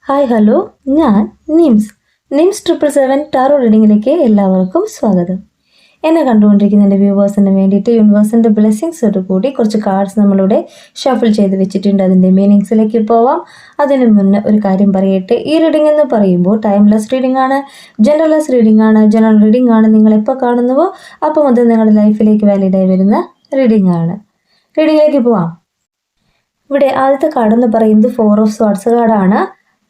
Hi hello, ഞാൻ nymphs 777 taro റീഡിങ്ങിലേക്ക് എല്ലാവർക്കും സ്വാഗതം. എന്നെ കണ്ടുകൊണ്ടിരിക്കുന്ന എൻ്റെ വ്യൂവേഴ്സിന് വേണ്ടിയിട്ട് യൂണിവേഴ്സിൻ്റെ ബ്ലെസ്സിങ്സോട് കൂടി കുറച്ച് കാർഡ്സ് നമ്മളിവിടെ ഷഫിൾ ചെയ്ത് വെച്ചിട്ടുണ്ട്. അതിൻ്റെ മീനിങ്സിലേക്ക് പോവാം. അതിന് മുന്നേ ഒരു കാര്യം പറയട്ടെ. ഈ റീഡിംഗ് എന്ന് പറയുമ്പോൾ ടൈംലെസ് റീഡിംഗ് ആണ്, ജനറൽലെസ് റീഡിംഗ് ആണ്. ജനറൽ റീഡിംഗ് ആണ് നിങ്ങൾ എപ്പോൾ കാണുന്നുവോ അപ്പോൾ മുതൽ നിങ്ങളുടെ ലൈഫിലേക്ക് വാലിഡായി വരുന്ന റീഡിംഗ് ആണ്. റീഡിങ്ങിലേക്ക് പോവാം. ഇവിടെ ആദ്യത്തെ കാർഡ് എന്ന് പറയുന്നത് 4 ഓഫ് സ്വാർഡ്സ് കാർഡാണ്.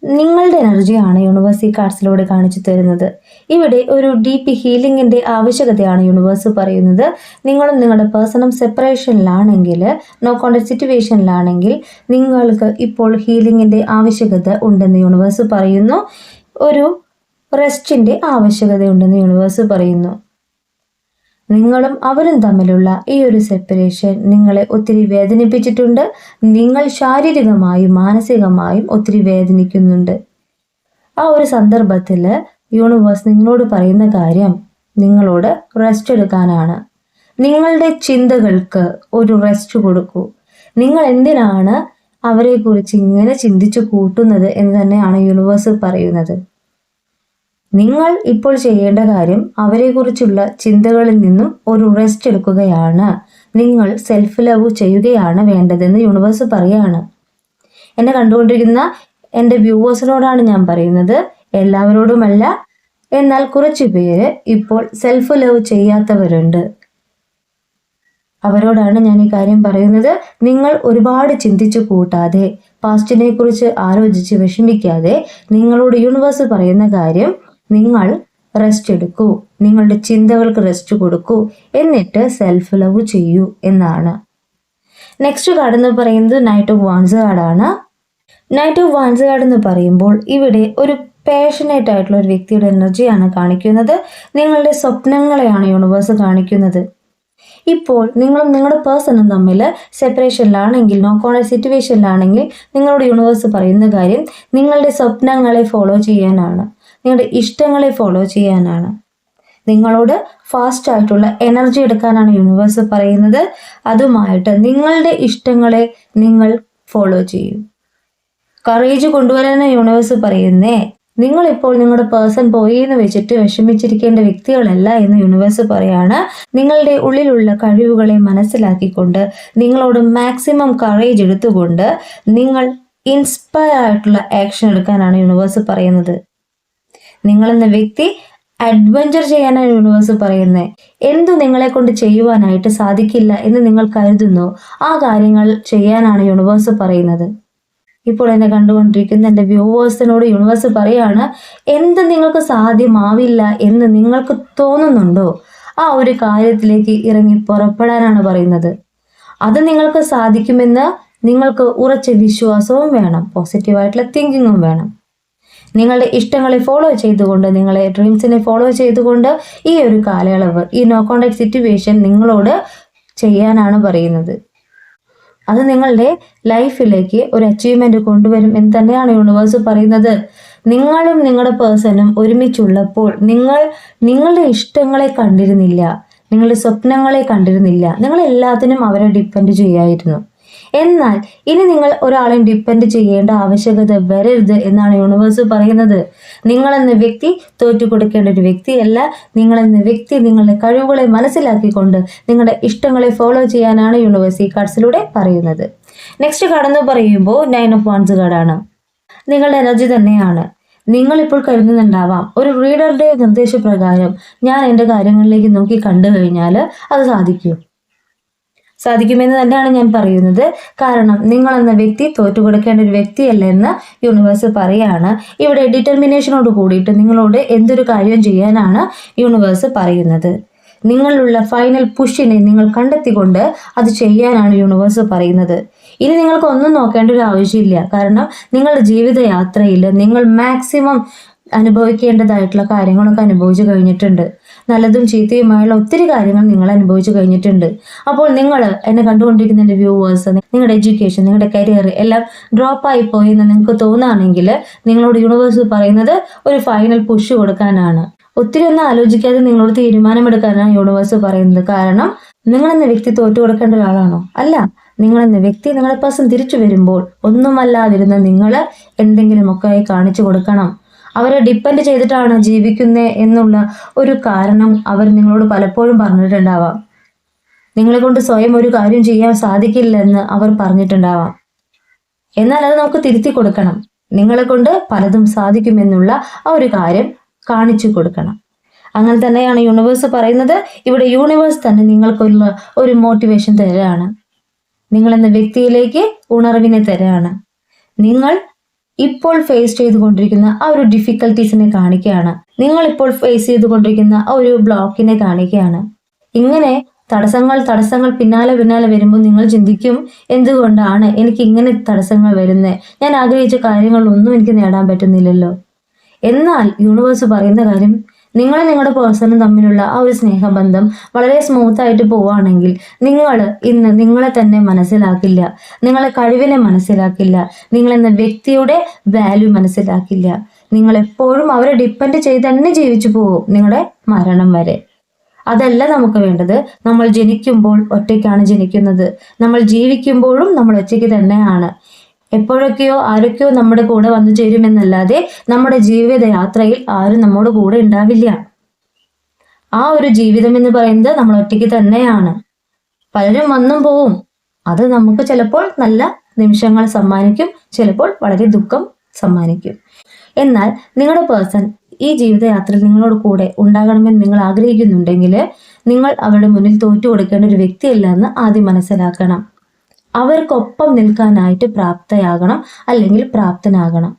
നിങ്ങളുടെ എനർജിയാണ് യൂണിവേഴ്സ് ഈ കാർഡ്സിലൂടെ കാണിച്ചു തരുന്നത്. ഇവിടെ ഒരു ഡീപ്പ് ഹീലിംഗിൻ്റെ ആവശ്യകതയാണ് യൂണിവേഴ്സ് പറയുന്നത്. നിങ്ങളും നിങ്ങളുടെ പേഴ്സണും സെപ്പറേഷനിലാണെങ്കിൽ, നോ കോണ്ടാക്ട് സിറ്റുവേഷനിലാണെങ്കിൽ നിങ്ങൾക്ക് ഇപ്പോൾ ഹീലിംഗിൻ്റെ ആവശ്യകത ഉണ്ടെന്ന് യൂണിവേഴ്സ് പറയുന്നു. ഒരു റെസ്റ്റിൻ്റെ ആവശ്യകതയുണ്ടെന്ന് യൂണിവേഴ്സ് പറയുന്നു. നിങ്ങളും അവരും തമ്മിലുള്ള ഈ ഒരു സെപ്പറേഷൻ നിങ്ങളെ ഒത്തിരി വേദനിപ്പിച്ചിട്ടുണ്ട്. നിങ്ങൾ ശാരീരികമായും മാനസികമായും ഒത്തിരി വേദനിക്കുന്നുണ്ട്. ആ ഒരു സന്ദർഭത്തിൽ യൂണിവേഴ്സ് നിങ്ങളോട് പറയുന്ന കാര്യം നിങ്ങളോട് റെസ്റ്റ് എടുക്കാനാണ്. നിങ്ങളുടെ ചിന്തകൾക്ക് ഒരു റെസ്റ്റ് കൊടുക്കൂ. നിങ്ങൾ എന്തിനാണ് അവരെക്കുറിച്ച് ഇങ്ങനെ ചിന്തിച്ചു കൂട്ടുന്നത് എന്ന് തന്നെയാണ് യൂണിവേഴ്സ് പറയുന്നത്. നിങ്ങൾ ഇപ്പോൾ ചെയ്യേണ്ട കാര്യം അവരെക്കുറിച്ചുള്ള ചിന്തകളിൽ നിന്നും ഒരു റെസ്റ്റ് എടുക്കുകയാണ്. നിങ്ങൾ സെൽഫ് ലവ് ചെയ്യുകയാണ് വേണ്ടതെന്ന് യൂണിവേഴ്സ് പറയാണ്. എന്നെ കണ്ടുകൊണ്ടിരിക്കുന്ന എൻ്റെ വ്യൂവേഴ്സിനോടാണ് ഞാൻ പറയുന്നത്, എല്ലാവരോടുമല്ല. എന്നാൽ കുറച്ചു പേര് ഇപ്പോൾ സെൽഫ് ലവ് ചെയ്യാത്തവരുണ്ട്. അവരോടാണ് ഞാൻ ഈ കാര്യം പറയുന്നത്. നിങ്ങൾ ഒരുപാട് ചിന്തിച്ചു കൂട്ടാതെ, പാസ്റ്റിനെ കുറിച്ച് ആലോചിച്ച് വിഷമിക്കാതെ നിങ്ങളോട് യൂണിവേഴ്സ് പറയുന്ന കാര്യം, നിങ്ങൾ റെസ്റ്റ് എടുക്കൂ, നിങ്ങളുടെ ചിന്തകൾക്ക് റെസ്റ്റ് കൊടുക്കൂ, എന്നിട്ട് സെൽഫ് ലവ് ചെയ്യൂ എന്നാണ്. നെക്സ്റ്റ് കാർഡ് എന്ന് പറയുന്നത് നൈറ്റ് ഓഫ് വാൻസ് കാർഡാണ്. നൈറ്റ് ഓഫ് വാൻസ് കാർഡ് എന്ന് പറയുമ്പോൾ ഇവിടെ ഒരു പാഷനേറ്റ് ആയിട്ടുള്ള ഒരു വ്യക്തിയുടെ എനർജിയാണ് കാണിക്കുന്നത്. നിങ്ങളുടെ സ്വപ്നങ്ങളെയാണ് യൂണിവേഴ്സ് കാണിക്കുന്നത്. ഇപ്പോൾ നിങ്ങളും നിങ്ങളുടെ പേഴ്സണും തമ്മിൽ സെപ്പറേഷനിലാണെങ്കിൽ, നോ കോണ്ടാക്ട് സിറ്റുവേഷനിലാണെങ്കിൽ നിങ്ങളോട് യൂണിവേഴ്സ് പറയുന്ന കാര്യം നിങ്ങളുടെ സ്വപ്നങ്ങളെ ഫോളോ ചെയ്യാനാണ്, നിങ്ങളുടെ ഇഷ്ടങ്ങളെ ഫോളോ ചെയ്യാനാണ്. നിങ്ങളോട് ഫാസ്റ്റ് ആയിട്ടുള്ള എനർജി എടുക്കാനാണ് യൂണിവേഴ്സ് പറയുന്നത്. അതുമായിട്ട് നിങ്ങളുടെ ഇഷ്ടങ്ങളെ നിങ്ങൾ ഫോളോ ചെയ്യും. കറേജ് കൊണ്ടുവരാനാണ് യൂണിവേഴ്സ് പറയുന്നേ. നിങ്ങളിപ്പോൾ നിങ്ങളുടെ പേഴ്സൺ പോയി എന്ന് വെച്ചിട്ട് വിഷമിച്ചിരിക്കേണ്ട വ്യക്തികളല്ല എന്ന് യൂണിവേഴ്സ് പറയാണ്. നിങ്ങളുടെ ഉള്ളിലുള്ള കഴിവുകളെ മനസ്സിലാക്കിക്കൊണ്ട് നിങ്ങളോട് മാക്സിമം കറേജ് എടുത്തുകൊണ്ട് നിങ്ങൾ ഇൻസ്പയർ ആയിട്ടുള്ള ആക്ഷൻ എടുക്കാനാണ് യൂണിവേഴ്സ് പറയുന്നത്. നിങ്ങളെന്ന വ്യക്തി അഡ്വഞ്ചർ ചെയ്യാനാണ് യൂണിവേഴ്സ് പറയുന്നത്. എന്തു നിങ്ങളെ കൊണ്ട് ചെയ്യുവാനായിട്ട് സാധിക്കില്ല എന്ന് നിങ്ങൾ കരുതുന്നു, ആ കാര്യങ്ങൾ ചെയ്യാനാണ് യൂണിവേഴ്സ് പറയുന്നത്. ഇപ്പോൾ എന്നെ കണ്ടുകൊണ്ടിരിക്കുന്ന എൻ്റെ വ്യൂവേഴ്സിനോട് യൂണിവേഴ്സ് പറയാണ്, എന്ത് നിങ്ങൾക്ക് സാധ്യമാവില്ല എന്ന് നിങ്ങൾക്ക് തോന്നുന്നുണ്ടോ ആ ഒരു കാര്യത്തിലേക്ക് ഇറങ്ങി പുറപ്പെടാനാണ് പറയുന്നത്. അത് നിങ്ങൾക്ക് സാധിക്കുമെന്ന് നിങ്ങൾക്ക് ഉറച്ച വിശ്വാസവും വേണം, പോസിറ്റീവായിട്ടുള്ള തിങ്കിങ്ങും വേണം. നിങ്ങളുടെ ഇഷ്ടങ്ങളെ ഫോളോ ചെയ്തുകൊണ്ട്, നിങ്ങളെ ഡ്രീംസിനെ ഫോളോ ചെയ്തുകൊണ്ട് ഈ ഒരു കാലയളവ്, ഈ നോ കോണ്ടാക്ട് സിറ്റുവേഷൻ നിങ്ങളോട് ചെയ്യാനാണ് പറയുന്നത്. അത് നിങ്ങളുടെ ലൈഫിലേക്ക് ഒരു അച്ചീവ്മെന്റ് കൊണ്ടുവരും എന്ന് തന്നെയാണ് യൂണിവേഴ്സ് പറയുന്നത്. നിങ്ങളും നിങ്ങളുടെ പേഴ്സണും ഒരുമിച്ചുള്ളപ്പോൾ നിങ്ങൾ നിങ്ങളുടെ ഇഷ്ടങ്ങളെ കണ്ടിരുന്നില്ല, നിങ്ങളുടെ സ്വപ്നങ്ങളെ കണ്ടിരുന്നില്ല. നിങ്ങൾ എല്ലാത്തിനും അവരെ ഡിപ്പെൻഡ് ചെയ്യായിരുന്നു. എന്നാൽ ഇനി നിങ്ങൾ ഒരാളെ ഡിപ്പെൻഡ് ചെയ്യേണ്ട ആവശ്യകത വരരുത് എന്നാണ് യൂണിവേഴ്സ് പറയുന്നത്. നിങ്ങളെന്ന വ്യക്തി തോറ്റുകൊടുക്കേണ്ട ഒരു വ്യക്തിയല്ല. നിങ്ങളെന്ന വ്യക്തി നിങ്ങളുടെ കഴിവുകളെ മനസ്സിലാക്കിക്കൊണ്ട് നിങ്ങളുടെ ഇഷ്ടങ്ങളെ ഫോളോ ചെയ്യാനാണ് യൂണിവേഴ്സ് ഈ കാർഡ്സിലൂടെ പറയുന്നത്. നെക്സ്റ്റ് കാർഡ് എന്ന് പറയുമ്പോൾ 9 ഓഫ് വാൻസ് കാർഡാണ്. നിങ്ങളുടെ എനർജി തന്നെയാണ്. നിങ്ങളിപ്പോൾ കരുതുന്നുണ്ടാവാം, ഒരു റീഡറുടെ നിർദ്ദേശപ്രകാരം ഞാൻ എൻ്റെ കാര്യങ്ങളിലേക്ക് നോക്കി കണ്ടു കഴിഞ്ഞാൽ അത് സാധിക്കുമെന്ന് തന്നെയാണ് ഞാൻ പറയുന്നത്. കാരണം നിങ്ങളെന്ന വ്യക്തി തോറ്റുകൊടുക്കേണ്ട ഒരു വ്യക്തിയല്ല എന്ന് യൂണിവേഴ്സ് പറയാണ്. ഇവിടെ ഡിറ്റർമിനേഷനോട് കൂടിയിട്ട് നിങ്ങളോട് എന്തൊരു കാര്യം ചെയ്യാനാണ് യൂണിവേഴ്സ് പറയുന്നത്. നിങ്ങളുള്ള ഫൈനൽ പുഷിനെ നിങ്ങൾ കണ്ടെത്തിക്കൊണ്ട് അത് ചെയ്യാനാണ് യൂണിവേഴ്സ് പറയുന്നത്. ഇനി നിങ്ങൾക്ക് ഒന്നും നോക്കേണ്ട ഒരു ആവശ്യമില്ല. കാരണം നിങ്ങളുടെ ജീവിതയാത്രയിൽ നിങ്ങൾ മാക്സിമം അനുഭവിക്കേണ്ടതായിട്ടുള്ള കാര്യങ്ങളൊക്കെ അനുഭവിച്ചു കഴിഞ്ഞിട്ടുണ്ട്. നല്ലതും ചീത്തയുമായുള്ള ഒത്തിരി കാര്യങ്ങൾ നിങ്ങൾ അനുഭവിച്ചു കഴിഞ്ഞിട്ടുണ്ട്. അപ്പോൾ നിങ്ങൾ എന്നെ കണ്ടുകൊണ്ടിരിക്കുന്ന എൻ്റെ വ്യൂവേഴ്സ്, നിങ്ങളുടെ എഡ്യൂക്കേഷൻ, നിങ്ങളുടെ കരിയർ എല്ലാം ഡ്രോപ്പായി പോയി എന്ന് നിങ്ങൾക്ക് തോന്നുകയാണെങ്കിൽ നിങ്ങളോട് യൂണിവേഴ്സ് പറയുന്നത് ഒരു ഫൈനൽ പുഷ് കൊടുക്കാനാണ്. ഒത്തിരി ഒന്നും ആലോചിക്കാതെ നിങ്ങളോട് തീരുമാനമെടുക്കാനാണ് യൂണിവേഴ്സ് പറയുന്നത്. കാരണം നിങ്ങളെന്ന വ്യക്തി തോറ്റു കൊടുക്കേണ്ട ഒരാളാണോ? അല്ല. നിങ്ങളെന്ന വ്യക്തി നിങ്ങളെ പേഴ്സൺ തിരിച്ചു വരുമ്പോൾ ഒന്നുമല്ലാതിരുന്ന നിങ്ങൾ എന്തെങ്കിലുമൊക്കെ കാണിച്ചു കൊടുക്കണം. അവരെ ഡിപ്പെൻഡ് ചെയ്തിട്ടാണ് ജീവിക്കുന്നത് എന്നുള്ള ഒരു കാരണം അവർ നിങ്ങളോട് പലപ്പോഴും പറഞ്ഞിട്ടുണ്ടാവാം. നിങ്ങളെ കൊണ്ട് സ്വയം ഒരു കാര്യം ചെയ്യാൻ സാധിക്കില്ലെന്ന് അവർ പറഞ്ഞിട്ടുണ്ടാവാം. എന്നാൽ അത് നമുക്ക് തിരുത്തി കൊടുക്കണം. നിങ്ങളെ കൊണ്ട് പലതും സാധിക്കുമെന്നുള്ള ആ ഒരു കാര്യം കാണിച്ചു കൊടുക്കണം. അങ്ങനെ തന്നെയാണ് യൂണിവേഴ്സ് പറയുന്നത്. ഇവിടെ യൂണിവേഴ്സ് തന്നെ നിങ്ങൾക്കുള്ള ഒരു മോട്ടിവേഷൻ തരാണ്. നിങ്ങളെന്ന വ്യക്തിയിലേക്ക് ഉണർവിനെ തരാണ്. നിങ്ങൾ ഇപ്പോൾ ഫേസ് ചെയ്തുകൊണ്ടിരിക്കുന്ന ആ ഒരു ഡിഫിക്കൽട്ടീസിനെ കാണിക്കുകയാണ്. നിങ്ങൾ ഇപ്പോൾ ഫേസ് ചെയ്തുകൊണ്ടിരിക്കുന്ന ആ ഒരു ബ്ലോക്കിനെ കാണിക്കുകയാണ്. ഇങ്ങനെ തടസ്സങ്ങൾ പിന്നാലെ വരുമ്പോൾ നിങ്ങൾ ചിന്തിക്കും, എന്തുകൊണ്ടാണ് എനിക്ക് ഇങ്ങനെ തടസ്സങ്ങൾ വരുന്നത്? ഞാൻ ആഗ്രഹിച്ച കാര്യങ്ങളൊന്നും എനിക്ക് നേടാൻ പറ്റുന്നില്ലല്ലോ. എന്നാൽ യൂണിവേഴ്സ് പറയുന്ന കാര്യം, നിങ്ങളും നിങ്ങളുടെ പേഴ്സണും തമ്മിലുള്ള ആ ഒരു സ്നേഹബന്ധം വളരെ സ്മൂത്ത് ആയിട്ട് പോവുകയാണെങ്കിൽ നിങ്ങൾ ഇന്ന് നിങ്ങളെ തന്നെ മനസ്സിലാക്കില്ല, നിങ്ങളെ കഴിവിനെ മനസ്സിലാക്കില്ല, നിങ്ങളെന്ന വ്യക്തിയുടെ വാല്യൂ മനസ്സിലാക്കില്ല. നിങ്ങൾ എപ്പോഴും അവരെ ഡിപ്പെൻഡ് ചെയ്ത് തന്നെ ജീവിച്ചു പോകും നിങ്ങളുടെ മരണം വരെ. അതല്ല നമുക്ക് വേണ്ടത്. നമ്മൾ ജനിക്കുമ്പോൾ ഒറ്റയ്ക്കാണ് ജനിക്കുന്നത്. നമ്മൾ ജീവിക്കുമ്പോഴും നമ്മൾ ഒറ്റയ്ക്ക് തന്നെയാണ്. എപ്പോഴൊക്കെയോ ആരൊക്കെയോ നമ്മുടെ കൂടെ വന്നു ചേരുമെന്നല്ലാതെ നമ്മുടെ ജീവിതയാത്രയിൽ ആരും നമ്മുടെ കൂടെ ഉണ്ടാവില്ല. ആ ഒരു ജീവിതം എന്ന് പറയുന്നത് നമ്മൾ ഒറ്റയ്ക്ക് തന്നെയാണ്. പലരും വന്നും പോവും. അത് നമുക്ക് ചിലപ്പോൾ നല്ല നിമിഷങ്ങൾ സമ്മാനിക്കും, ചിലപ്പോൾ വളരെ ദുഃഖം സമ്മാനിക്കും. എന്നാൽ നിങ്ങളുടെ പേഴ്സൺ ഈ ജീവിതയാത്രയിൽ നിങ്ങളോട് കൂടെ ഉണ്ടാകണമെന്ന് നിങ്ങൾ ആഗ്രഹിക്കുന്നുണ്ടെങ്കിൽ നിങ്ങൾ അവരുടെ മുന്നിൽ തോറ്റു കൊടുക്കേണ്ട ഒരു വ്യക്തിയല്ല എന്ന് ആദ്യം മനസ്സിലാക്കണം. അവർക്കൊപ്പം നിൽക്കാനായിട്ട് പ്രാപ്തയാകണം, അല്ലെങ്കിൽ പ്രാപ്തനാകണം.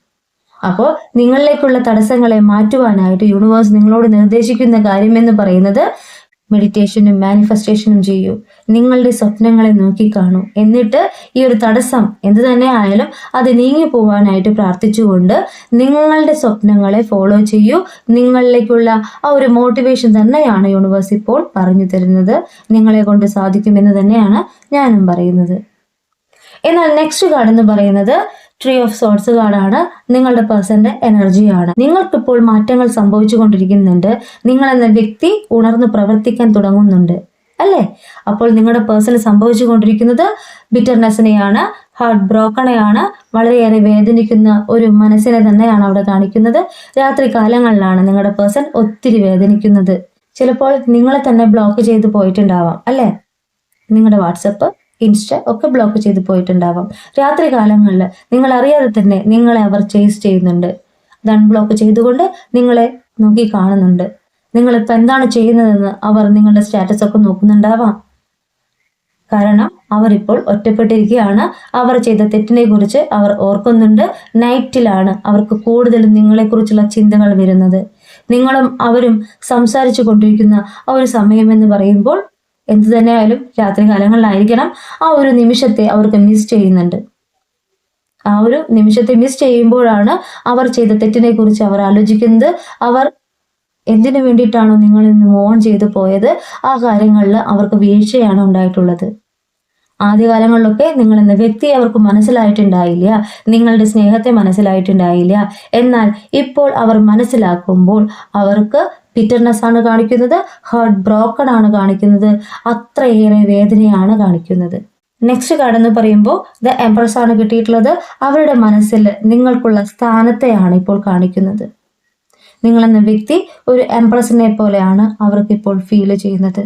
അപ്പോൾ നിങ്ങളിലേക്കുള്ള തടസ്സങ്ങളെ മാറ്റുവാനായിട്ട് യൂണിവേഴ്സ് നിങ്ങളോട് നിർദ്ദേശിക്കുന്ന കാര്യം എന്ന് പറയുന്നത്, മെഡിറ്റേഷനും മാനിഫെസ്റ്റേഷനും ചെയ്യൂ. നിങ്ങളുടെ സ്വപ്നങ്ങളെ നോക്കിക്കാണൂ. എന്നിട്ട് ഈ ഒരു തടസ്സം എന്ത് തന്നെ ആയാലും അത് നീങ്ങി പോവാനായിട്ട് പ്രാർത്ഥിച്ചുകൊണ്ട് നിങ്ങളുടെ സ്വപ്നങ്ങളെ ഫോളോ ചെയ്യൂ. നിങ്ങളിലേക്കുള്ള ആ ഒരു മോട്ടിവേഷൻ തന്നെയാണ് യൂണിവേഴ്സ് ഇപ്പോൾ പറഞ്ഞു തരുന്നത്. നിങ്ങളെ കൊണ്ട് സാധിക്കുമെന്ന് തന്നെയാണ് ഞാനും പറയുന്നത്. എന്നാൽ നെക്സ്റ്റ് കാർഡ് എന്ന് പറയുന്നത് ട്രീ ഓഫ് സോർട്സ് കാർഡാണ്. നിങ്ങളുടെ പേഴ്സന്റെ എനർജിയാണ്. നിങ്ങൾക്കിപ്പോൾ മാറ്റങ്ങൾ സംഭവിച്ചു കൊണ്ടിരിക്കുന്നുണ്ട്. നിങ്ങൾ എന്ന വ്യക്തി ഉണർന്ന് പ്രവർത്തിക്കാൻ തുടങ്ങുന്നുണ്ട് അല്ലേ? അപ്പോൾ നിങ്ങളുടെ പേഴ്സണ് സംഭവിച്ചു കൊണ്ടിരിക്കുന്നത് ബിറ്റർനെസ്സിനെയാണ്, ഹാർട്ട് ബ്രോക്കണെയാണ്, വളരെയേറെ വേദനിക്കുന്ന ഒരു മനസ്സിനെ തന്നെയാണ് അവിടെ കാണിക്കുന്നത്. രാത്രി കാലങ്ങളിലാണ് നിങ്ങളുടെ പേഴ്സൺ ഒത്തിരി വേദനിക്കുന്നത്. ചിലപ്പോൾ നിങ്ങളെ തന്നെ ബ്ലോക്ക് ചെയ്ത് പോയിട്ടുണ്ടാവാം അല്ലേ? നിങ്ങളുടെ വാട്സപ്പ്, ഇൻസ്റ്റ ഒക്കെ ബ്ലോക്ക് ചെയ്ത് പോയിട്ടുണ്ടാവാം. രാത്രി കാലങ്ങളിൽ നിങ്ങൾ അറിയാതെ തന്നെ നിങ്ങളെ അവർ ചേസ് ചെയ്യുന്നുണ്ട്. അത് അൺബ്ലോക്ക് ചെയ്തുകൊണ്ട് നിങ്ങളെ നോക്കി കാണുന്നുണ്ട്. നിങ്ങളിപ്പോൾ എന്താണ് ചെയ്യുന്നതെന്ന് അവർ നിങ്ങളുടെ സ്റ്റാറ്റസ് ഒക്കെ നോക്കുന്നുണ്ടാവാം. കാരണം അവരിപ്പോൾ ഒറ്റപ്പെട്ടിരിക്കുകയാണ്. അവർ ചെയ്ത തെറ്റിനെ കുറിച്ച് അവർ ഓർക്കുന്നുണ്ട്. നൈറ്റിലാണ് അവർക്ക് കൂടുതലും നിങ്ങളെക്കുറിച്ചുള്ള ചിന്തകൾ വരുന്നത്. നിങ്ങളും അവരും സംസാരിച്ചു കൊണ്ടിരിക്കുന്ന ആ ഒരു സമയമെന്ന് പറയുമ്പോൾ എന്തു തന്നെയായാലും രാത്രി കാലങ്ങളിലായിരിക്കണം. ആ ഒരു നിമിഷത്തെ അവർക്ക് മിസ് ചെയ്യുന്നുണ്ട്. ആ ഒരു നിമിഷത്തെ മിസ് ചെയ്യുമ്പോഴാണ് അവർ ചെയ്ത തെറ്റിനെ കുറിച്ച് അവർ ആലോചിക്കുന്നത്. അവർ എന്തിനു വേണ്ടിയിട്ടാണോ നിങ്ങളിൽ നിന്ന് മൂവ് ഓൺ ചെയ്തു പോയത്, ആ കാര്യങ്ങളിൽ അവർക്ക് വീഴ്ചയാണ് ഉണ്ടായിട്ടുള്ളത്. ആദ്യകാലങ്ങളിലൊക്കെ നിങ്ങൾ എന്ന വ്യക്തിയെ അവർക്ക് മനസ്സിലായിട്ടുണ്ടായില്ല, നിങ്ങളുടെ സ്നേഹത്തെ മനസ്സിലായിട്ടുണ്ടായില്ല. എന്നാൽ ഇപ്പോൾ അവർ മനസ്സിലാക്കുമ്പോൾ അവർക്ക് ബിറ്റർനെസ് ആണ് കാണിക്കുന്നത്, ഹാർട്ട് ബ്രോക്കൺ ആണ് കാണിക്കുന്നത്, അത്രയേറെ വേദനയാണ് കാണിക്കുന്നത്. നെക്സ്റ്റ് കാർഡ് എന്ന് പറയുമ്പോൾ ദ എംപ്രസ് ആണ് കിട്ടിയിട്ടുള്ളത്. അവരുടെ മനസ്സിൽ നിങ്ങൾക്കുള്ള സ്ഥാനത്തെയാണ് ഇപ്പോൾ കാണിക്കുന്നത്. നിങ്ങളെന്ന വ്യക്തി ഒരു എംപ്രസിനെ പോലെയാണ് അവർക്കിപ്പോൾ ഫീൽ ചെയ്യുന്നത്.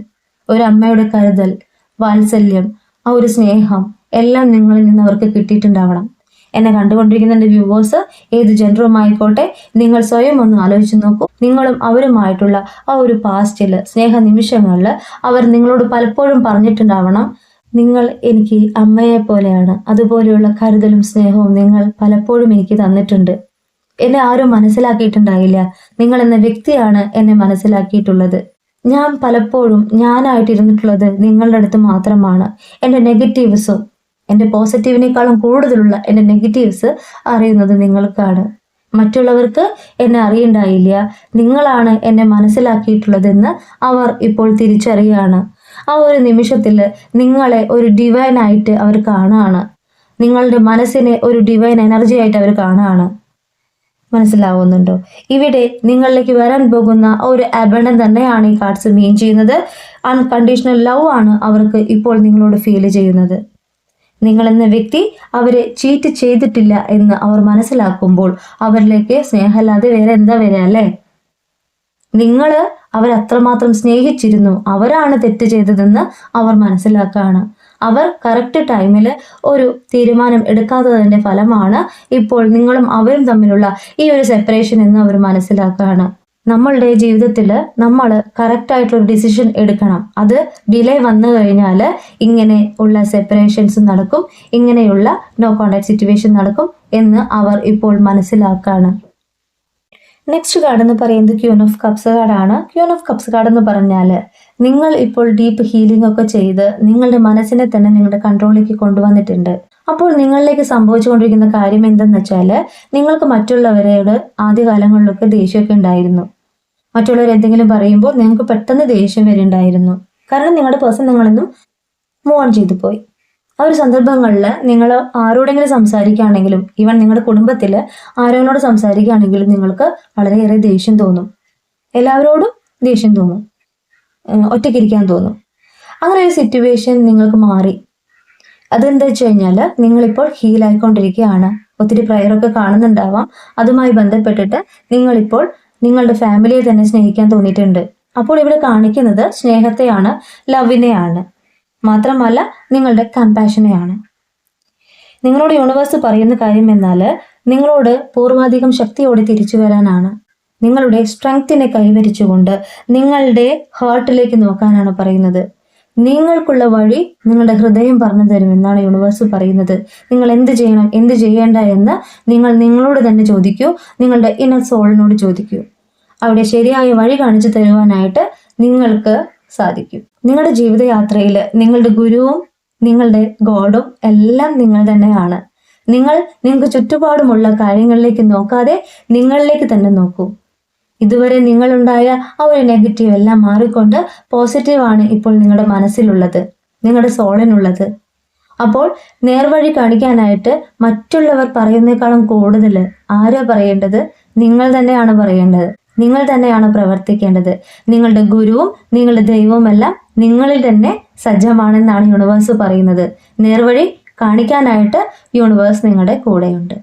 ഒരു അമ്മയുടെ കരുതൽ, വാത്സല്യം, ആ ഒരു സ്നേഹം എല്ലാം നിങ്ങളിൽ നിന്ന് അവർക്ക് കിട്ടിയിട്ടുണ്ടാവണം. എന്നെ കണ്ടുകൊണ്ടിരിക്കുന്ന എൻ്റെ വ്യൂവേഴ്സ് ഏത് ജെൻഡറുമായിക്കോട്ടെ, നിങ്ങൾ സ്വയം ഒന്ന് ആലോചിച്ച് നോക്കൂ. നിങ്ങളും അവരുമായിട്ടുള്ള ആ ഒരു പാസ്റ്റിൽ, സ്നേഹ നിമിഷങ്ങളിൽ അവർ നിങ്ങളോട് പലപ്പോഴും പറഞ്ഞിട്ടുണ്ടാവണം, നിങ്ങൾ എനിക്ക് അമ്മയെ പോലെയാണ്, അതുപോലെയുള്ള കരുതലും സ്നേഹവും നിങ്ങൾ പലപ്പോഴും എനിക്ക് തന്നിട്ടുണ്ട്. എന്നെ ആരും മനസ്സിലാക്കിയിട്ടുണ്ടായില്ല, നിങ്ങൾ എന്ന വ്യക്തിയാണ് എന്നെ മനസ്സിലാക്കിയിട്ടുള്ളത്. ഞാൻ പലപ്പോഴും ഞാനായിട്ടിരുന്നിട്ടുള്ളത് നിങ്ങളുടെ അടുത്ത് മാത്രമാണ്. എൻ്റെ നെഗറ്റീവ്സും എൻ്റെ പോസിറ്റീവിനേക്കാളും കൂടുതലുള്ള എൻ്റെ നെഗറ്റീവ്സ് അറിയുന്നത് നിങ്ങൾക്കാണ്. മറ്റുള്ളവർക്ക് എന്നെ അറിയണ്ടായില്ല, നിങ്ങളാണ് എന്നെ മനസ്സിലാക്കിയിട്ടുള്ളതെന്ന് അവർ ഇപ്പോൾ തിരിച്ചറിയാണ്. ആ ഒരു നിമിഷത്തിൽ നിങ്ങളെ ഒരു ഡിവൈനായിട്ട് അവർ കാണുകയാണ്. നിങ്ങളുടെ മനസ്സിനെ ഒരു ഡിവൈൻ എനർജി ആയിട്ട് അവർ കാണുകയാണ്. മനസ്സിലാവുന്നുണ്ടോ? ഇവിടെ നിങ്ങളിലേക്ക് വരാൻ പോകുന്ന ഒരു അബണ്ടൻ തന്നെയാണ് ഈ കാർഡ്സ് മീൻ ചെയ്യുന്നത്. അൺകണ്ടീഷണൽ ലവ് ആണ് അവർക്ക് ഇപ്പോൾ നിങ്ങളോട് ഫീൽ ചെയ്യുന്നത്. നിങ്ങൾ എന്ന വ്യക്തി അവരെ ചീറ്റ് ചെയ്തിട്ടില്ല എന്ന് അവർ മനസ്സിലാക്കുമ്പോൾ അവരിലേക്ക് സ്നേഹമല്ലാതെ വേറെ എന്താ വരിക അല്ലേ? നിങ്ങൾ അവരത്രമാത്രം സ്നേഹിച്ചിരുന്നു, അവരാണ് തെറ്റ് ചെയ്തതെന്ന് അവർ മനസ്സിലാക്കുകയാണ്. അവർ കറക്റ്റ് ടൈമിൽ ഒരു തീരുമാനം എടുക്കാത്തതിന്റെ ഫലമാണ് ഇപ്പോൾ നിങ്ങളും അവരും തമ്മിലുള്ള ഈ ഒരു സെപ്പറേഷൻ എന്ന് അവർ മനസ്സിലാക്കുകയാണ്. നമ്മളുടെ ജീവിതത്തിൽ നമ്മൾ കറക്റ്റായിട്ടുള്ളൊരു ഡിസിഷൻ എടുക്കണം. അത് ഡിലേ വന്നു കഴിഞ്ഞാൽ ഇങ്ങനെ ഉള്ള സെപ്പറേഷൻസ് നടക്കും, ഇങ്ങനെയുള്ള നോ കോണ്ടാക്ട് സിറ്റുവേഷൻ നടക്കും എന്ന് അവർ ഇപ്പോൾ മനസ്സിലാക്കുകയാണ്. നെക്സ്റ്റ് കാർഡ് എന്ന് പറയുന്നത് ക്യൂൻ ഓഫ് കപ്സ് കാർഡാണ്. ക്യൂൻ ഓഫ് കപ്സ് കാർഡ് എന്ന് പറഞ്ഞാൽ നിങ്ങൾ ഇപ്പോൾ ഡീപ്പ് ഹീലിംഗ് ഒക്കെ ചെയ്ത് നിങ്ങളുടെ മനസ്സിനെ തന്നെ നിങ്ങളുടെ കൺട്രോളിലേക്ക് കൊണ്ടുവന്നിട്ടുണ്ട്. അപ്പോൾ നിങ്ങളിലേക്ക് സംഭവിച്ചുകൊണ്ടിരിക്കുന്ന കാര്യം എന്തെന്ന് വെച്ചാൽ നിങ്ങൾക്ക് മറ്റുള്ളവരോട് ആദ്യകാലങ്ങളിലൊക്കെ ദേഷ്യമൊക്കെ ഉണ്ടായിരുന്നു. മറ്റുള്ളവർ എന്തെങ്കിലും പറയുമ്പോൾ നിങ്ങൾക്ക് പെട്ടെന്ന് ദേഷ്യം വരുന്നുണ്ടായിരുന്നു. കാരണം നിങ്ങളുടെ പേഴ്സൺ നിങ്ങളെന്നും മൂവ് ഓൺ ചെയ്തു പോയി. ആ ഒരു സന്ദർഭങ്ങളിൽ നിങ്ങൾ ആരോടെങ്കിലും സംസാരിക്കുകയാണെങ്കിലും, ഈവൻ നിങ്ങളുടെ കുടുംബത്തിൽ ആരോട് സംസാരിക്കുകയാണെങ്കിലും നിങ്ങൾക്ക് വളരെയേറെ ദേഷ്യം തോന്നും. എല്ലാവരോടും ദേഷ്യം തോന്നും, ഒറ്റയ്ക്കിരിക്കാൻ തോന്നും. അങ്ങനെ ഒരു സിറ്റുവേഷൻ നിങ്ങൾക്ക് മാറി. അതെന്താ വെച്ച് കഴിഞ്ഞാൽ നിങ്ങളിപ്പോൾ ഹീലായിക്കൊണ്ടിരിക്കുകയാണ്. ഒത്തിരി പ്രയറൊക്കെ കാണുന്നുണ്ടാവാം. അതുമായി ബന്ധപ്പെട്ടിട്ട് നിങ്ങളിപ്പോൾ നിങ്ങളുടെ ഫാമിലിയെ തന്നെ സ്നേഹിക്കാൻ തോന്നിയിട്ടുണ്ട്. അപ്പോൾ ഇവിടെ കാണിക്കുന്നത് സ്നേഹത്തെയാണ്, ലവിനെയാണ്, മാത്രമല്ല നിങ്ങളുടെ കമ്പാഷനെയാണ്. നിങ്ങളോട് യൂണിവേഴ്സ് പറയുന്ന കാര്യം എന്നാൽ നിങ്ങളോട് പൂർവാധികം ശക്തിയോടെ തിരിച്ചു വരാനാണ്. നിങ്ങളുടെ സ്ട്രെങ്ത്തിനെ കൈവരിച്ചുകൊണ്ട് നിങ്ങളുടെ ഹാർട്ടിലേക്ക് നോക്കാനാണ് പറയുന്നത്. നിങ്ങൾക്കുള്ള വഴി നിങ്ങളുടെ ഹൃദയം പറഞ്ഞു തരുമെന്നാണ് യൂണിവേഴ്സ് പറയുന്നത്. നിങ്ങൾ എന്ത് ചെയ്യണം, എന്ത് ചെയ്യേണ്ട എന്ന് നിങ്ങൾ നിങ്ങളോട് തന്നെ ചോദിക്കൂ, നിങ്ങളുടെ ഇന്നർ സോളിനോട് ചോദിക്കൂ. അവിടെ ശരിയായ വഴി കാണിച്ചു തരുവാനായിട്ട് നിങ്ങൾക്ക് സാധിക്കും. നിങ്ങളുടെ ജീവിതയാത്രയിൽ നിങ്ങളുടെ ഗുരുവും നിങ്ങളുടെ ഗോഡും എല്ലാം നിങ്ങൾ തന്നെയാണ്. നിങ്ങൾക്ക് ചുറ്റുപാടുമുള്ള കാര്യങ്ങളിലേക്ക് നോക്കാതെ നിങ്ങളിലേക്ക് തന്നെ നോക്കൂ. ഇതുവരെ നിങ്ങളുണ്ടായ ആ ഒരു നെഗറ്റീവ് എല്ലാം മാറിക്കൊണ്ട് പോസിറ്റീവാണ് ഇപ്പോൾ നിങ്ങളുടെ മനസ്സിലുള്ളത്, നിങ്ങളുടെ സോളിനുള്ളത്. അപ്പോൾ നേർവഴി കാണിക്കാനായിട്ട് മറ്റുള്ളവർ പറയുന്നേക്കാളും കൂടുതൽ ആരാ പറയേണ്ടത്? നിങ്ങൾ തന്നെയാണ് പറയേണ്ടത്. നിങ്ങൾ തന്നെയാണ് പ്രവർത്തിക്കേണ്ടത്. നിങ്ങളുടെ ഗുരുവും നിങ്ങളുടെ ദൈവവും എല്ലാം നിങ്ങളിൽ തന്നെ സജ്ജമാണെന്നാണ് യൂണിവേഴ്സ് പറയുന്നത്. നേർവഴി കാണിക്കാനായിട്ട് യൂണിവേഴ്സ് നിങ്ങളുടെ കൂടെയുണ്ട്.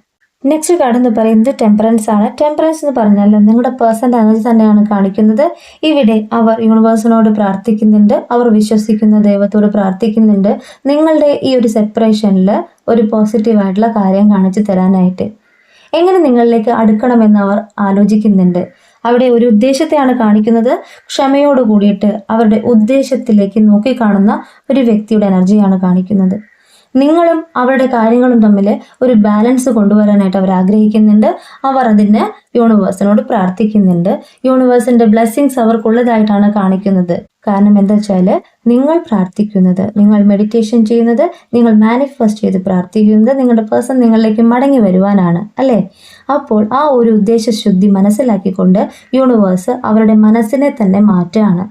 നെക്സ്റ്റ് കാർഡ് എന്ന് പറയുന്നത് ടെമ്പറൻസ് ആണ്. ടെമ്പറൻസ് എന്ന് പറഞ്ഞാൽ നിങ്ങളുടെ പേഴ്സൻ്റെ എനർജി തന്നെയാണ് കാണിക്കുന്നത്. ഇവിടെ അവർ യൂണിവേഴ്സിനോട് പ്രാർത്ഥിക്കുന്നുണ്ട്, അവർ വിശ്വസിക്കുന്ന ദൈവത്തോട് പ്രാർത്ഥിക്കുന്നുണ്ട് നിങ്ങളുടെ ഈ ഒരു സെപ്പറേഷനിൽ ഒരു പോസിറ്റീവായിട്ടുള്ള കാര്യം കാണിച്ചു തരാനായിട്ട്. എങ്ങനെ നിങ്ങളിലേക്ക് അടുക്കണമെന്ന് അവർ ആലോചിക്കുന്നുണ്ട്. അവിടെ ഒരു ഉദ്ദേശത്തെയാണ് കാണിക്കുന്നത്. ക്ഷമയോട് കൂടിയിട്ട് അവരുടെ ഉദ്ദേശത്തിലേക്ക് നോക്കിക്കാണുന്ന ഒരു വ്യക്തിയുടെ എനർജിയാണ് കാണിക്കുന്നത്. നിങ്ങളും അവരുടെ കാര്യങ്ങളും തമ്മിൽ ഒരു ബാലൻസ് കൊണ്ടുവരാനായിട്ട് അവർ ആഗ്രഹിക്കുന്നുണ്ട്. അവർ അതിന് യൂണിവേഴ്സിനോട് പ്രാർത്ഥിക്കുന്നുണ്ട്. യൂണിവേഴ്സിന്റെ ബ്ലെസ്സിങ്സ് അവർക്കുള്ളതായിട്ടാണ് കാണിക്കുന്നത്. കാരണം എന്താ വെച്ചാൽ നിങ്ങൾ പ്രാർത്ഥിക്കുന്നത്, നിങ്ങൾ മെഡിറ്റേഷൻ ചെയ്യുന്നത്, നിങ്ങൾ മാനിഫെസ്റ്റ് ചെയ്ത് പ്രാർത്ഥിക്കുന്നത് നിങ്ങളുടെ പേഴ്സൺ നിങ്ങളിലേക്ക് മടങ്ങി വരുവാനാണ് അല്ലേ? അപ്പോൾ ആ ഒരു ഉദ്ദേശശുദ്ധി മനസ്സിലാക്കിക്കൊണ്ട് യൂണിവേഴ്സ് അവരുടെ മനസ്സിനെ തന്നെ മാറ്റുകയാണ്.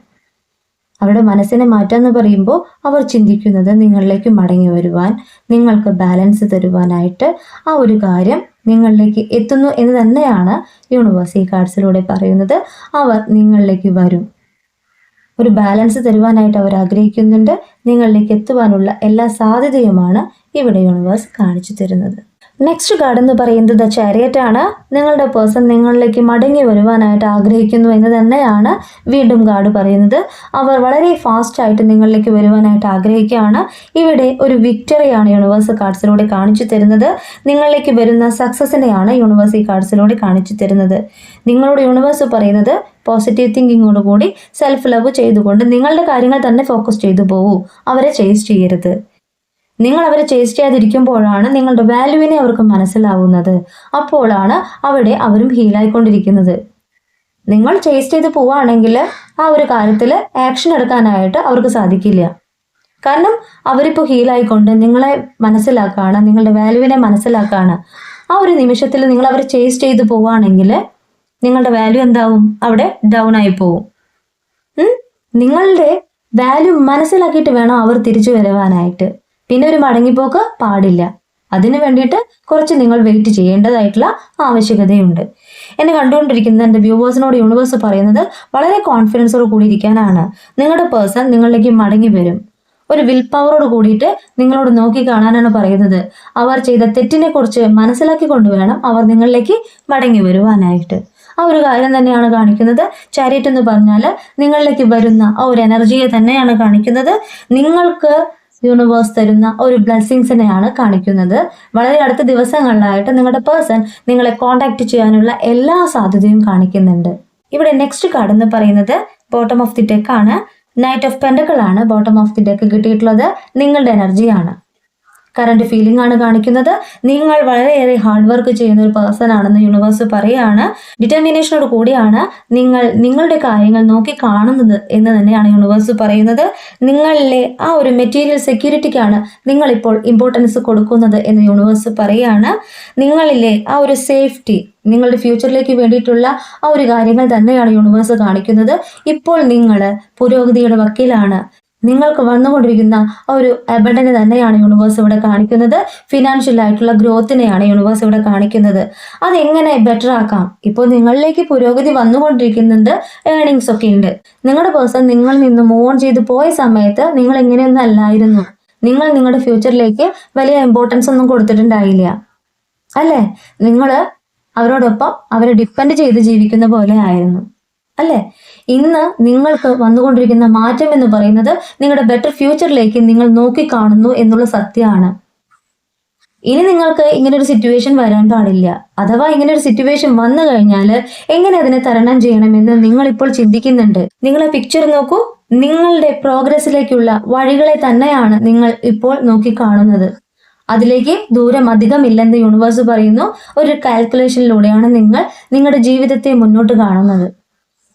അവരുടെ മനസ്സിനെ മാറ്റാന്ന് പറയുമ്പോൾ അവർ ചിന്തിക്കുന്നത് നിങ്ങളിലേക്ക് മടങ്ങി വരുവാൻ, നിങ്ങൾക്ക് ബാലൻസ് തരുവാനായിട്ട് ആ ഒരു കാര്യം നിങ്ങളിലേക്ക് എത്തുന്നു എന്ന് തന്നെയാണ് യൂണിവേഴ്സ് ഈ കാർഡ്സിലൂടെ പറയുന്നത്. അവർ നിങ്ങളിലേക്ക് വരും, ഒരു ബാലൻസ് തരുവാനായിട്ട് അവർ ആഗ്രഹിക്കുന്നുണ്ട്. നിങ്ങളിലേക്ക് എത്തുവാനുള്ള എല്ലാ സാധ്യതയുമാണ് ഇവിടെ യൂണിവേഴ്സ് കാണിച്ചു തരുന്നത്. നെക്സ്റ്റ് കാർഡ് എന്ന് പറയുന്നത് ദ ചാരിയറ്റ് ആണ്. നിങ്ങളുടെ പേഴ്സൺ നിങ്ങളിലേക്ക് മടങ്ങി വരുവാനായിട്ട് ആഗ്രഹിക്കുന്നു എന്ന് തന്നെയാണ് വീണ്ടും കാർഡ് പറയുന്നത്. അവർ വളരെ ഫാസ്റ്റ് ആയിട്ട് നിങ്ങളിലേക്ക് വരുവാനായിട്ട് ആഗ്രഹിക്കുകയാണ്. ഇവിടെ ഒരു വിക്ടറിയാണ് യൂണിവേഴ്സ് കാർഡ്സിലൂടെ കാണിച്ചു തരുന്നത്. നിങ്ങളിലേക്ക് വരുന്ന സക്സസിനെയാണ് യൂണിവേഴ്സ് ഈ കാർഡ്സിലൂടെ കാണിച്ചു തരുന്നത്. നിങ്ങളോട് യൂണിവേഴ്സ് പറയുന്നത് പോസിറ്റീവ് തിങ്കിങ്ങോട് കൂടി സെൽഫ് ലവ് ചെയ്തുകൊണ്ട് നിങ്ങളുടെ കാര്യങ്ങൾ തന്നെ ഫോക്കസ് ചെയ്തു പോകൂ. അവരെ ചേസ് ചെയ്യരുത്. നിങ്ങൾ അവരെ ചേസ് ചെയ്യാതിരിക്കുമ്പോഴാണ് നിങ്ങളുടെ വാല്യൂവിനെ അവർക്ക് മനസ്സിലാവുന്നത്. അപ്പോഴാണ് അവിടെ അവരും ഹീലായിക്കൊണ്ടിരിക്കുന്നത്. നിങ്ങൾ ചേസ് ചെയ്ത് പോവുകയാണെങ്കിൽ ആ ഒരു കാര്യത്തിൽ ആക്ഷൻ എടുക്കാനായിട്ട് അവർക്ക് സാധിക്കില്ല. കാരണം അവരിപ്പോൾ ഹീലായിക്കൊണ്ട് നിങ്ങളെ മനസ്സിലാക്കുകയാണ്, നിങ്ങളുടെ വാല്യൂവിനെ മനസ്സിലാക്കുകയാണ്. ആ ഒരു നിമിഷത്തിൽ നിങ്ങൾ അവരെ ചേസ് ചെയ്ത് പോവുകയാണെങ്കിൽ നിങ്ങളുടെ വാല്യൂ എന്താവും? അവിടെ ഡൗൺ ആയി പോവും. നിങ്ങളുടെ വാല്യൂ മനസ്സിലാക്കിയിട്ട് വേണം അവർ തിരിച്ചു വരുവാനായിട്ട്. പിന്നെ ഒരു മടങ്ങിപ്പോക്ക് പാടില്ല. അതിനു വേണ്ടിയിട്ട് കുറച്ച് നിങ്ങൾ വെയിറ്റ് ചെയ്യേണ്ടതായിട്ടുള്ള ആവശ്യകതയുണ്ട്. എന്നെ കണ്ടുകൊണ്ടിരിക്കുന്ന എൻ്റെ വ്യൂവേഴ്സിനോട് യൂണിവേഴ്സ് പറയുന്നത് വളരെ കോൺഫിഡൻസോട് കൂടി ഇരിക്കാനാണ്. നിങ്ങളുടെ പേഴ്സൺ നിങ്ങളിലേക്ക് മടങ്ങി വരും. ഒരു വിൽ പവറോട് കൂടിയിട്ട് നിങ്ങളോട് നോക്കി കാണാനാണ് പറയുന്നത്. അവർ ചെയ്ത തെറ്റിനെ കുറിച്ച് മനസ്സിലാക്കിക്കൊണ്ട് വേണം അവർ നിങ്ങളിലേക്ക് മടങ്ങി വരുവാനായിട്ട്. ആ ഒരു കാര്യം തന്നെയാണ് കാണിക്കുന്നത്. ചാരിറ്റ് എന്ന് പറഞ്ഞാൽ നിങ്ങളിലേക്ക് വരുന്ന ആ ഒരു എനർജിയെ തന്നെയാണ് കാണിക്കുന്നത്. നിങ്ങൾക്ക് യൂണിവേഴ്സ് തരുന്ന ഒരു ബ്ലെസ്സിങ്സിനെയാണ് കാണിക്കുന്നത്. വളരെ അടുത്ത ദിവസങ്ങളിലായിട്ട് നിങ്ങളുടെ പേഴ്സൺ നിങ്ങളെ കോണ്ടാക്ട് ചെയ്യാനുള്ള എല്ലാ സാധ്യതയും കാണിക്കുന്നുണ്ട്. ഇവിടെ നെക്സ്റ്റ് കാർഡ് എന്ന് പറയുന്നത് ബോട്ടം ഓഫ് ദി ഡെക്ക് ആണ്. നൈറ്റ് ഓഫ് പെൻഡക്കിൾ ആണ് ബോട്ടം ഓഫ് ദി ഡെക്ക് കിട്ടിയിട്ടുള്ളത്. നിങ്ങളുടെ എനർജിയാണ്. കറന്റ് ഫീലിംഗ് ആണ് കാണിക്കുന്നത്. നിങ്ങൾ വളരെയേറെ ഹാർഡ് വർക്ക് ചെയ്യുന്ന ഒരു പേഴ്സൺ ആണെന്ന് യൂണിവേഴ്സ് പറയുകയാണ്. ഡിറ്റർമിനേഷനോട് കൂടിയാണ് നിങ്ങൾ നിങ്ങളുടെ കാര്യങ്ങൾ നോക്കി കാണുന്നത് എന്ന് തന്നെയാണ് യൂണിവേഴ്സ് പറയുന്നത്. നിങ്ങളിലെ ആ ഒരു മെറ്റീരിയൽ സെക്യൂരിറ്റിക്കാണ് നിങ്ങളിപ്പോൾ ഇമ്പോർട്ടൻസ് കൊടുക്കുന്നത് എന്ന് യൂണിവേഴ്സ് പറയുകയാണ്. നിങ്ങളിലെ ആ ഒരു സേഫ്റ്റി, നിങ്ങളുടെ ഫ്യൂച്ചറിലേക്ക് വേണ്ടിയിട്ടുള്ള ആ ഒരു കാര്യങ്ങൾ തന്നെയാണ് യൂണിവേഴ്സ് കാണിക്കുന്നത്. ഇപ്പോൾ നിങ്ങൾ പുരോഗതിയുടെ വക്കീലാണ്. നിങ്ങൾക്ക് വന്നുകൊണ്ടിരിക്കുന്ന ആ ഒരു അബണ്ടന്റ് തന്നെയാണ് യൂണിവേഴ്സ് ഇവിടെ കാണിക്കുന്നത്. ഫിനാൻഷ്യൽ ആയിട്ടുള്ള ഗ്രോത്തിനെയാണ് യൂണിവേഴ്സ് ഇവിടെ കാണിക്കുന്നത്. അതെങ്ങനെ ബെറ്റർ ആക്കാം? ഇപ്പോൾ നിങ്ങളിലേക്ക് പുരോഗതി വന്നുകൊണ്ടിരിക്കുന്നുണ്ട്, ഏർണിങ്സ് ഒക്കെ ഉണ്ട്. നിങ്ങളുടെ പേഴ്സൺ നിങ്ങളിൽ നിന്ന് മൂവ് ഓൺ ചെയ്ത് പോയ സമയത്ത് നിങ്ങൾ ഇങ്ങനെയൊന്നും അല്ലായിരുന്നു. നിങ്ങൾ നിങ്ങളുടെ ഫ്യൂച്ചറിലേക്ക് വലിയ ഇമ്പോർട്ടൻസ് ഒന്നും കൊടുത്തിട്ടുണ്ടായില്ല അല്ലേ? നിങ്ങൾ അവരോടൊപ്പം അവരെ ഡിപ്പെൻഡ് ചെയ്ത് ജീവിക്കുന്ന പോലെ ആയിരുന്നു അല്ലേ? ഇന്ന് നിങ്ങൾക്ക് വന്നുകൊണ്ടിരിക്കുന്ന മാറ്റം എന്ന് പറയുന്നത് നിങ്ങളുടെ ബെറ്റർ ഫ്യൂച്ചറിലേക്ക് നിങ്ങൾ നോക്കി കാണുന്നു എന്നുള്ള സത്യമാണ്. ഇനി നിങ്ങൾക്ക് ഇങ്ങനെ ഒരു സിറ്റുവേഷൻ വരാൻ പാടില്ല. അഥവാ ഇങ്ങനെ ഒരു സിറ്റുവേഷൻ വന്നു കഴിഞ്ഞാൽ എങ്ങനെ അതിനെ തരണം ചെയ്യണമെന്ന് നിങ്ങൾ ഇപ്പോൾ ചിന്തിക്കുന്നുണ്ട്. നിങ്ങളെ പിക്ചർ നോക്കൂ. നിങ്ങളുടെ പ്രോഗ്രസിലേക്കുള്ള വഴികളെ തന്നെയാണ് നിങ്ങൾ ഇപ്പോൾ നോക്കി കാണുന്നത്. അതിലേക്ക് ദൂരം അധികമില്ലെന്ന് യൂണിവേഴ്സ് പറയുന്നു. ഒരു കാൽക്കുലേഷനിലൂടെയാണ് നിങ്ങൾ നിങ്ങളുടെ ജീവിതത്തെ മുന്നോട്ട് കാണുന്നത്.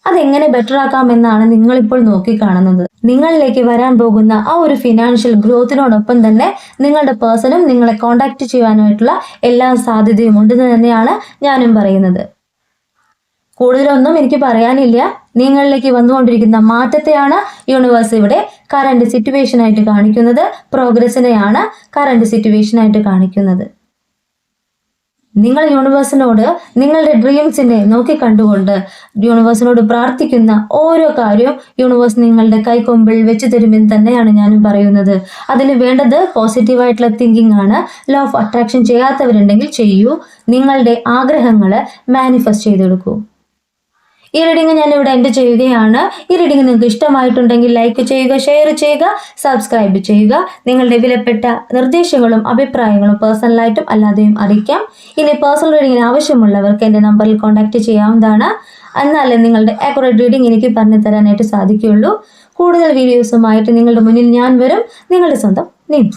അതെങ്ങനെ ബെറ്റർ ആക്കാമെന്നാണ് നിങ്ങളിപ്പോൾ നോക്കിക്കാണുന്നത്. നിങ്ങളിലേക്ക് വരാൻ പോകുന്ന ആ ഒരു ഫിനാൻഷ്യൽ ഗ്രോത്തിനോടൊപ്പം തന്നെ നിങ്ങളുടെ പേഴ്സണും നിങ്ങളെ കോണ്ടാക്ട് ചെയ്യാനായിട്ടുള്ള എല്ലാ സാധ്യതയും ഉണ്ടെന്ന് തന്നെയാണ് ഞാനും പറയുന്നത്. കൂടുതലൊന്നും എനിക്ക് പറയാനില്ല. നിങ്ങളിലേക്ക് വന്നുകൊണ്ടിരിക്കുന്ന മാറ്റത്തെയാണ് യൂണിവേഴ്സ് ഇവിടെ കറന്റ് സിറ്റുവേഷൻ ആയിട്ട് കാണിക്കുന്നത്. പ്രോഗ്രസിനെയാണ് കറന്റ് സിറ്റുവേഷൻ ആയിട്ട് കാണിക്കുന്നത്. നിങ്ങൾ യൂണിവേഴ്സിനോട് നിങ്ങളുടെ ഡ്രീംസിനെ നോക്കി കണ്ടുകൊണ്ട് യൂണിവേഴ്സിനോട് പ്രാർത്ഥിക്കുന്ന ഓരോ കാര്യവും യൂണിവേഴ്സ് നിങ്ങളുടെ കൈക്കൊമ്പിൽ വെച്ച് തരുമെന്ന് തന്നെയാണ് ഞാനും പറയുന്നത്. അതിന് വേണ്ടത് പോസിറ്റീവായിട്ടുള്ള തിങ്കിങ് ആണ്. ലോ ഓഫ് അട്രാക്ഷൻ ചെയ്യാത്തവരുണ്ടെങ്കിൽ ചെയ്യൂ. നിങ്ങളുടെ ആഗ്രഹങ്ങൾ മാനിഫെസ്റ്റ് ചെയ്തെടുക്കൂ. ഈ റീഡിംഗ് ഞാൻ ഇവിടെ എൻഡ് ചെയ്യുകയാണ്. ഈ റീഡിംഗ് നിങ്ങൾക്ക് ഇഷ്ടമായിട്ടുണ്ടെങ്കിൽ ലൈക്ക് ചെയ്യുക, ഷെയർ ചെയ്യുക, സബ്സ്ക്രൈബ് ചെയ്യുക. നിങ്ങളുടെ വിലപ്പെട്ട നിർദ്ദേശങ്ങളും അഭിപ്രായങ്ങളും പേഴ്സണലായിട്ടും അല്ലാതെയും അറിയിക്കാം. ഇനി പേഴ്സണൽ റീഡിങ്ങിന് ആവശ്യമുള്ളവർക്ക് എൻ്റെ നമ്പറിൽ കോൺടാക്ട് ചെയ്യാവുന്നതാണ്. എന്നാലേ നിങ്ങളുടെ ആക്യുറേറ്റ് റീഡിംഗ് എനിക്ക് പറഞ്ഞു തരാനായിട്ട് സാധിക്കുകയുള്ളൂ. കൂടുതൽ വീഡിയോസുമായിട്ട് നിങ്ങളുടെ മുന്നിൽ ഞാൻ വരും. നിങ്ങളുടെ സ്വന്തം നിംസ്.